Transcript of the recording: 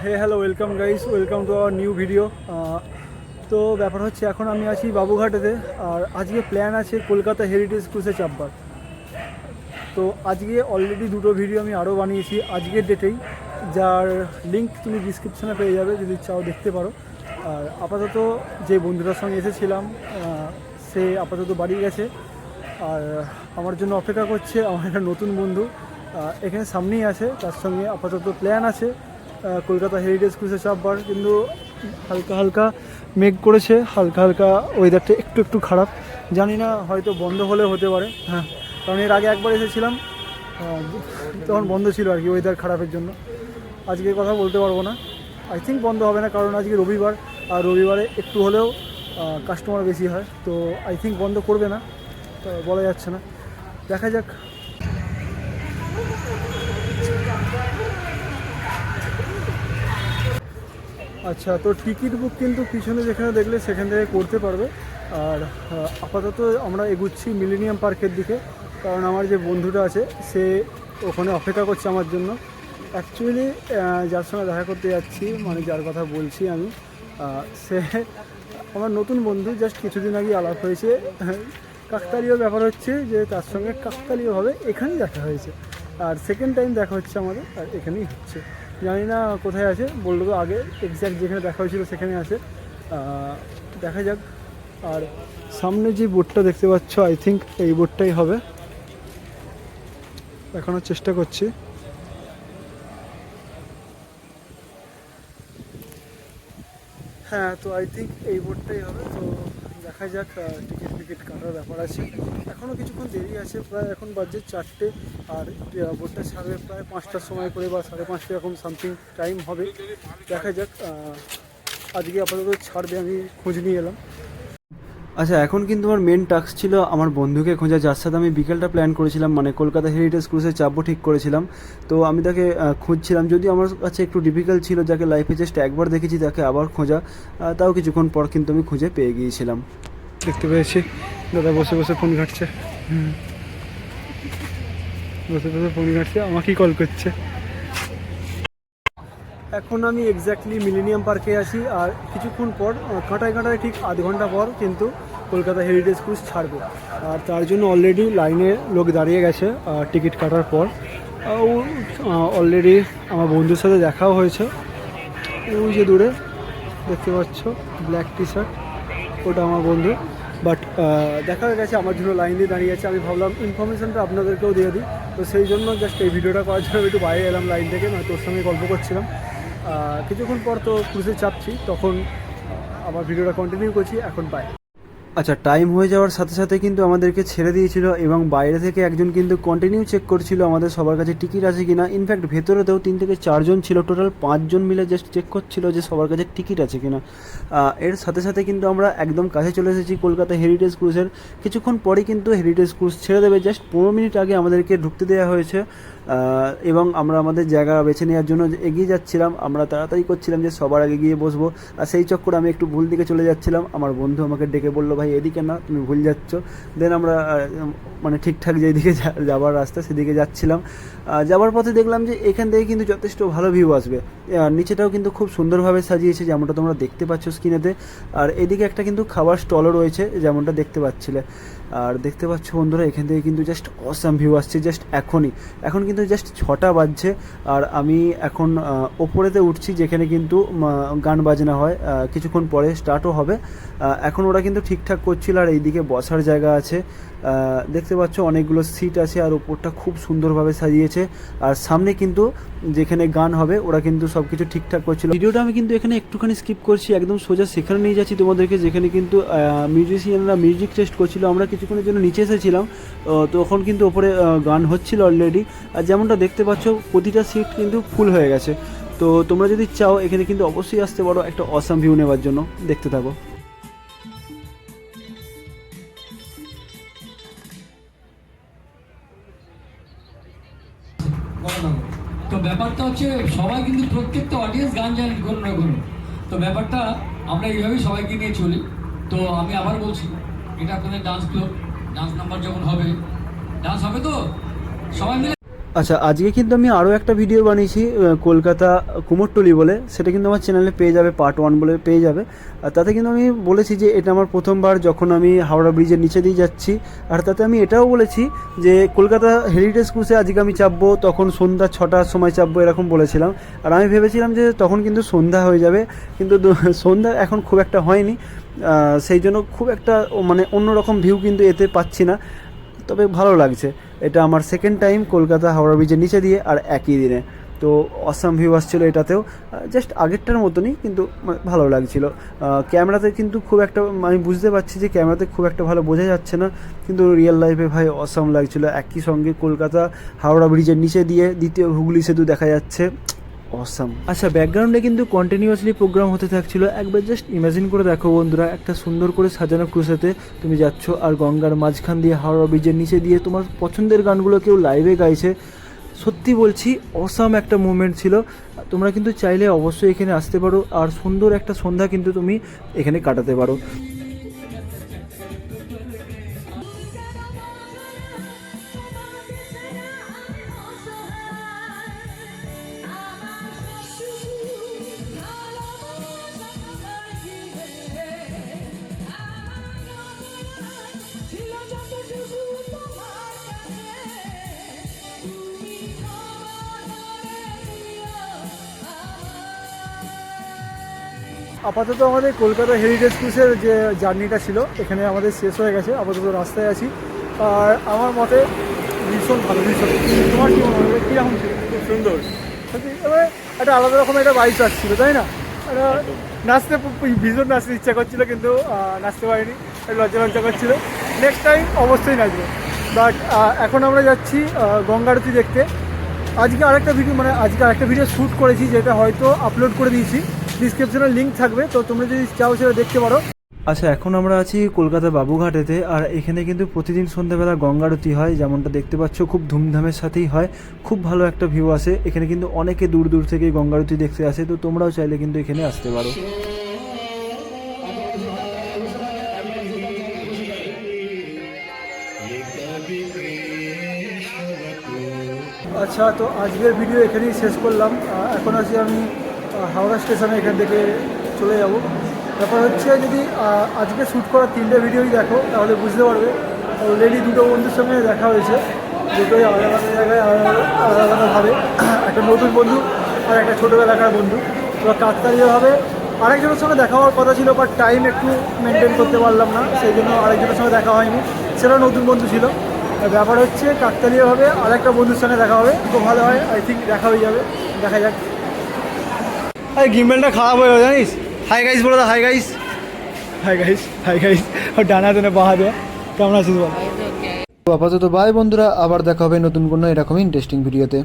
Hey hello welcome guys, welcome to our new video. তো ব্যাপার হচ্ছে এখন আমি আছি বাবুঘাটেতে, আর আজকে প্ল্যান আছে কলকাতা হেরিটেজ ক্রুজে চাপবার। তো আজকে অলরেডি দুটো ভিডিও আমি আরও বানিয়েছি আজকের ডেটেই, যার লিঙ্ক তুমি ডিসক্রিপশানে পেয়ে যাবে যদি চাও দেখতে পারো। আর আপাতত যে বন্ধুটার সঙ্গে এসেছিলাম সে আপাতত বাড়ি গেছে, আর আমার জন্য অপেক্ষা করছে আমার একটা নতুন বন্ধু এখানে সামনেই আছে, তার সঙ্গে আপাতত প্ল্যান আছে কলকাতা হেরিটেজ ক্রুজে চাপবার। কিন্তু হালকা হালকা মেঘ করেছে, হালকা হালকা ওয়েদারটা একটু একটু খারাপ, জানি না হয়তো বন্ধ হলে হতে পারে। হ্যাঁ, কারণ এর আগে একবার এসেছিলাম তখন বন্ধ ছিল আর কি, ওয়েদার খারাপের জন্য। আজকে কথা বলতে পারবো না, আই থিঙ্ক বন্ধ হবে না, কারণ আজকে রবিবার, আর রবিবারে একটু হলেও কাস্টমার বেশি হয়, তো আই থিঙ্ক বন্ধ করবে না, তো বলা যাচ্ছে না, দেখা যাক। আচ্ছা, তো টিকিট বুক কিন্তু পিছনে যেখানে দেখলে সেখান থেকে করতে পারবে। আর আপাতত আমরা এগুচ্ছি মিলেনিয়াম পার্কের দিকে, কারণ আমার যে বন্ধুটা আছে সে ওখানে অপেক্ষা করছে আমার জন্য। অ্যাকচুয়ালি যার সঙ্গে দেখা করতে যাচ্ছি, মানে যার কথা বলছি আমি, সে আমার নতুন বন্ধু, জাস্ট কিছুদিন আগে আলাপ হয়েছে। কাকতালীয় ব্যাপার হচ্ছে যে তার সঙ্গে কাকতালীয়ভাবে এখানেই দেখা হয়েছে, আর সেকেন্ড টাইম দেখা হচ্ছে আমাদের, আর এখানেই হচ্ছে। জানি না কোথায় আছে, বললো তো আগে এক্স্যাক্ট যেখানে দেখা হয়েছিল সেখানে আছে, দেখা যাক। আর সামনে যে বোর্ডটা দেখতে পাচ্ছ, আই থিঙ্ক এই বোর্ডটাই হবে, দেখানোর চেষ্টা করছি। হ্যাঁ, তো আই থিঙ্ক এই বোর্ডটাই হবে। তো দেখা যাক, টিকিট কাটার ব্যাপার আছে, এখনও কিছুক্ষণ দেরি আছে, প্রায় এখন বাজে 4টে, আর বোর্ডটা ছাড়বে প্রায় 5টার সময় করে বা 5:30 এরকম সামথিং টাইম হবে। দেখা যাক, আজকে আপাতত ছাড়বে, আমি খোঁজ নিয়ে এলাম। আচ্ছা, এখন কিন্তু আমার মেন টাস্ক ছিল আমার বন্ধুকে খোঁজা, যার সাথে আমি বিকেলটা প্ল্যান করেছিলাম, মানে কলকাতা হেরিটেজ ক্রুজে চাপবো ঠিক করেছিলাম। তো আমি তাকে খুঁজছিলাম, যদিও আমার কাছে একটু ডিফিকাল্ট ছিল, যাকে লাইফে জাস্ট একবার দেখেছি তাকে আবার খোঁজা। তাও কিছুক্ষণ পর কিন্তু আমি খুঁজে পেয়ে গিয়েছিলাম। দেখতে পেয়েছি দাদা বসে বসে ফোন ঘাঁটছে, বসে বসে ফোন ঘাঁটছে, আমাকেই কল করছে। এখন আমি এক্স্যাক্টলি মিলেনিয়াম পার্কে আছি, আর কিছুক্ষণ পর কাঁটায় কাঁটায় ঠিক আধ ঘন্টা পর কিন্তু কলকাতা হেরিটেজ ক্রুজ ছাড়বে। আর তার জন্য অলরেডি লাইনে লোক দাঁড়িয়ে গেছে টিকিট কাটার পর। অলরেডি আমার বন্ধুর সাথে দেখাও হয়েছে, ওই যে দূরে দেখতে পাচ্ছ ব্ল্যাক টি শার্ট, ওটা আমার বন্ধু। বাট দেখা হয়ে গেছে, আমার জন্য লাইন দিয়ে দাঁড়িয়ে আছে। আমি ভাবলাম ইনফরমেশানটা আপনাদেরকেও দিয়ে দিই, তো সেই জন্য জাস্ট এই ভিডিওটা করার জন্য একটু বাইরে এলাম লাইন থেকে, নয় তোর সঙ্গে গল্প করছিলাম। কিছুক্ষণ পর তো ক্রুজে চাপছি, তখন আবার ভিডিওটা কন্টিনিউ করছি, এখন বাই। আচ্ছা, টাইম হয়ে যাওয়ার সাথে সাথে কিন্তু আমাদেরকে ছেড়ে দিয়েছিল, এবং বাইরে থেকে একজন কিন্তু কন্টিনিউ চেক করছিল আমাদের সবার কাছে টিকিট আছে কিনা। ইনফ্যাক্ট ভেতরেতেও 3 থেকে 4 জন ছিল, টোটাল 5 জন মিলে জাস্ট চেক করছিল যে সবার কাছে টিকিট আছে কিনা। এর সাথে সাথে কিন্তু আমরা একদম কাছে চলে এসেছি কলকাতা হেরিটেজ ক্রুজের। কিছুক্ষণ পরেই কিন্তু হেরিটেজ ক্রুজ ছেড়ে দেবে, জাস্ট 15 মিনিট আগে আমাদেরকে ঢুকতে দেওয়া হয়েছে। এবং আমরা আমাদের জায়গা বেছে নেওয়ার জন্য এগিয়ে যাচ্ছিলাম, আমরা তাড়াতাড়ি করছিলাম যে সবার আগে গিয়ে বসবো, আর সেই চক্করে আমি একটু ভুল দিকে চলে যাচ্ছিলাম। আমার বন্ধু আমাকে ডেকে বললো, ভাই এদিকে না, তুমি ভুল যাচ্ছ। দেন আমরা মানে ঠিকঠাক যেদিকে যাওয়ার রাস্তা সেদিকে যাচ্ছিলাম। যাওয়ার পথে দেখলাম যে এখান থেকে কিন্তু যথেষ্ট ভালো ভিউ আসবে, নিচেটাও কিন্তু খুব সুন্দরভাবে সাজিয়েছে যেমনটা তোমরা দেখতে পাচ্ছ স্ক্রিনেতে। আর এদিকে একটা কিন্তু খাবার স্টলও রয়েছে যেমনটা দেখতে পাচ্ছিলে। আর দেখতে পাচ্ছ বন্ধুরা, এখান থেকে কিন্তু জাস্ট অসাম ভিউ আসছে জাস্ট এখন কিন্তু জাস্ট 6টা বাজছে, আর আমি এখন ওপরেতে উঠছি যেখানে কিন্তু গান বাজনা হয়, কিছুক্ষণ পরে স্টার্টও হবে। এখন ওরা কিন্তু ঠিকঠাক করছিল, আর এইদিকে বসার জায়গা আছে, দেখতে পাচ্ছ অনেকগুলো সিট আছে, আর ওপরটা খুব সুন্দরভাবে সাজিয়েছে। আর সামনে কিন্তু যেখানে গান হবে ওরা কিন্তু সব কিছু ঠিকঠাক করছিল। ভিডিওটা আমি কিন্তু এখানে একটুখানি স্কিপ করছি, একদম সোজা সেখানে নিয়ে যাচ্ছি তোমাদেরকে, যেখানে কিন্তু মিউজিশিয়ানরা মিউজিক টেস্ট করছিল। আমরা কিছুক্ষণের জন্য নিচে এসেছিলাম, তখন কিন্তু ওপরে গান হচ্ছিল অলরেডি। আর যেমনটা দেখতে পাচ্ছ প্রতিটা সিট কিন্তু ফুল হয়ে গেছে। তো তোমরা যদি চাও এখানে কিন্তু অবশ্যই আসতে পারো একটা অসাম ভিউ নেওয়ার জন্য, দেখতে থাকো। তো ব্যাপারটা হচ্ছে সবাই কিন্তু প্রত্যেকটা অডিয়েন্স গান জানেন কোনো না কোনো। তো ব্যাপারটা আমরা এইভাবেই সবাইকে নিয়ে চলি। তো আমি আবার বলছি, এটা আপনাদের ডান্স ক্লাব, ডান্স নাম্বার যখন হবে, ডান্স হবে তো সবাই মিলে। আচ্ছা, আজকে কিন্তু আমি আরও একটা ভিডিও বানিয়েছি কলকাতা কুমোরটুলি বলে, সেটা কিন্তু আমার চ্যানেলে পেয়ে যাবে, পার্ট 1 বলে পেয়ে যাবে। আর তাতে কিন্তু আমি বলেছি যে এটা আমার প্রথমবার যখন আমি হাওড়া ব্রিজের নিচে দিয়ে যাচ্ছি। আর তাতে আমি এটাও বলেছি যে কলকাতা হেরিটেজ ক্রুজে আজকে আমি চাপবো, তখন সন্ধ্যা 6টার সময় চাপবো এরকম বলেছিলাম। আর আমি ভেবেছিলাম যে তখন কিন্তু সন্ধ্যা হয়ে যাবে, কিন্তু সন্ধ্যা এখন খুব একটা হয়নি, সেই জন্য খুব একটা মানে অন্যরকম ভিউ কিন্তু এতে পাচ্ছি না। তবে ভালো লাগছে, এটা আমার সেকেন্ড টাইম কলকাতা হাওড়া ব্রিজের নিচে দিয়ে আর একই দিনে। তো অসাম ভিউ আসছিলো এটাতেও, জাস্ট আগেরটার মতনই, কিন্তু ভালো লাগছিলো। ক্যামেরাতে কিন্তু খুব একটা আমি বুঝতে পারছি যে ক্যামেরাতে খুব একটা ভালো বোঝা যাচ্ছে না, কিন্তু রিয়েল লাইফে ভাই অসাম লাগছিলো। একই সঙ্গে কলকাতা হাওড়া ব্রিজের নিচে দিয়ে দ্বিতীয় হুগলি সেতু দেখা যাচ্ছে, অসাম। আচ্ছা, ব্যাকগ্রাউন্ডে কিন্তু কন্টিনিউয়াসলি প্রোগ্রাম হতে থাকছিল। একবার জাস্ট ইমাজিন করে দেখো বন্ধুরা, একটা সুন্দর করে সাজানো ক্রুজেতে তুমি যাচ্ছ আর গঙ্গার মাঝখান দিয়ে হাওড়া ব্রিজের নিচে দিয়ে তোমার পছন্দের গানগুলো কেউ লাইভে গাইছে। সত্যি বলছি অসাম একটা মুভমেন্ট ছিল। তোমরা কিন্তু চাইলে অবশ্যই এখানে আসতে পারো, আর সুন্দর একটা সন্ধ্যা কিন্তু তুমি এখানে কাটাতে পারো। আপাতত আমাদের কলকাতা হেরিটেজ ক্রুজের যে জার্নিটা ছিল এখানে আমাদের শেষ হয়ে গেছে, আপাতত রাস্তায় আছি। আর আমার মতে ভীষণ ভালো, ভীষণ। তোমার কী মনে হয়, কীরকম ছিল? খুব সুন্দর। সত্যি এবার একটা আলাদা রকম একটা বাইক আসছিল, তাই না? একটা নাচতে ভীষণ নাচতে ইচ্ছা করছিলো, কিন্তু নাচতে পারিনি, একটু লজ্জা লজ্জা করছিলো। নেক্সট টাইম অবশ্যই নাচবো। বাট এখন আমরা যাচ্ছি গঙ্গা আরতি দেখতে। আজকে আরেকটা ভিডিও শ্যুট করেছি, যেটা হয়তো আপলোড করে দিয়েছি, ডিসক্রিপশনে লিঙ্ক থাকবে, তো তোমরা যদি চাও সেটা দেখতে পারো। আচ্ছা, এখন আমরা আছি কলকাতা বাবুঘাটেতে, আর এখানে কিন্তু প্রতিদিন সন্ধ্যাবেলা গঙ্গা আরতি হয়, যেমনটা দেখতে পাচ্ছ খুব ধুমধামের সাথেই হয়, খুব ভালো একটা ভিউ আসে। এখানে কিন্তু অনেকে দূর দূর থেকে গঙ্গা আরতি দেখতে আসে, তো তোমরাও চাইলে কিন্তু এখানে আসতে পারো। আচ্ছা, তো আজকের ভিডিও এখানেই শেষ করলাম। এখন আছি আমি হাওড়া স্টেশনে, এখান থেকে চলে যাব। ব্যাপার হচ্ছে, যদি আজকে শ্যুট করা 3টে ভিডিওই দেখো তাহলে বুঝতে পারবে অলরেডি 2টো বন্ধুর সঙ্গে দেখা হয়েছে, দুটোই আলাদা আলাদা জায়গায় আলাদা আলাদাভাবে। একটা নতুন বন্ধু আর একটা ছোটোবেলাকার বন্ধু। তো কাকতালীয়ভাবে আরেকজনের সঙ্গে দেখা হওয়ার কথা ছিল, বাট টাইম একটু মেনটেন করতে পারলাম না, সেই জন্য আরেকজনের সঙ্গে দেখা হয়নি, সেটা নতুন বন্ধু ছিল। ব্যাপার হচ্ছে কাকতালীয়ভাবে আরেকটা বন্ধুর সঙ্গে দেখা হবে, খুব ভালো হয়, আই থিঙ্ক দেখা হয়ে যাবে, দেখা যাক। আরে গিম্বেলটা খারাপ হয়ে গেল জানিস। হাই গাইস বলে দাও, hi guys, hi guys, hi guys. ও ডানা দেনে বাহা দেওয়া। কেমন আছিস বল? তো আপাতত বাই বন্ধুরা, আবার দেখা হবে নতুন কোনো এরকমই ইন্টারেস্টিং ভিডিওতে।